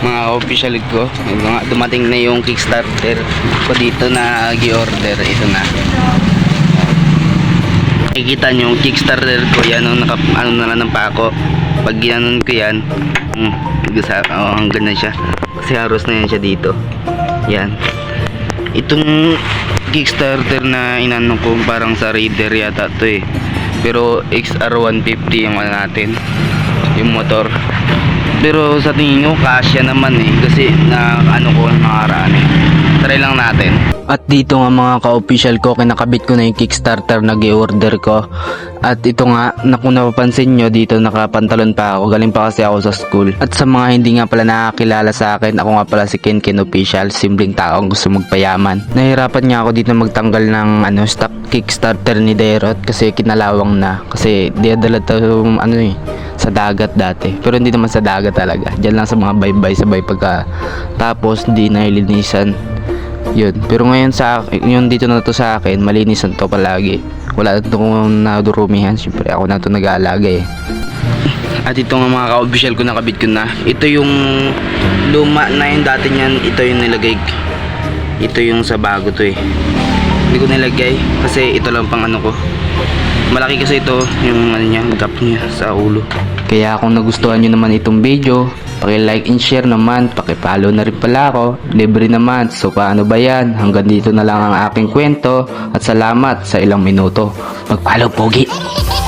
mga official ko. Dumating na yung Kickstarter ko dito na gi-order. Ito na. Nakikita nyo yung Kickstarter ko yan. Ano na lang ng pako. Pag ginanon ko yan, hanggang na siya. Kasi haros na yan siya dito. Yan. Itong Kickstarter na inano ko parang sa Raider yata to eh. Pero XR150 yung ano natin, yung motor. Pero sa tingin ko kasya naman eh, kasi na ano ko nakaraan eh. Try lang natin. At dito nga mga ka-official ko, kinakabit ko na yung Kickstarter na gi-order ko. At ito nga, kung napapansin nyo, dito nakapantalon pa ako. Galing pa kasi ako sa school. At sa mga hindi nga pala nakakilala sa akin, ako nga pala si Ken Ken Official, simpleng taong gusto magpayaman. Nahirapan nga ako dito magtanggal ng stock Kickstarter ni Derot kasi kinalawang na. Kasi diadala to sa dagat dati. Pero hindi naman sa dagat talaga. Diyan lang sa mga baybay sabay pagka tapos hindi nailinisan. Yun. Pero ngayon yung dito na to sa akin, malinisan to palagi. Wala itong nadurumihan. Siyempre ako na to nag-aalaga eh. At ito nga mga ka-official ko, nakabit ko na. Ito yung luma na yung dati niyan. Ito yung nilagay. Ito yung sa bago to eh. Hindi ko nilagay kasi ito lang pang ano ko. Malaki kasi ito yung ano niya, gap niya sa ulo. Kaya kung nagustuhan nyo naman itong video, paki-like and share naman, paki-follow na rin pala ako, libre naman. So paano ba yan? Hanggang dito na lang ang aking kwento at salamat sa ilang minuto. Mag-follow pogi!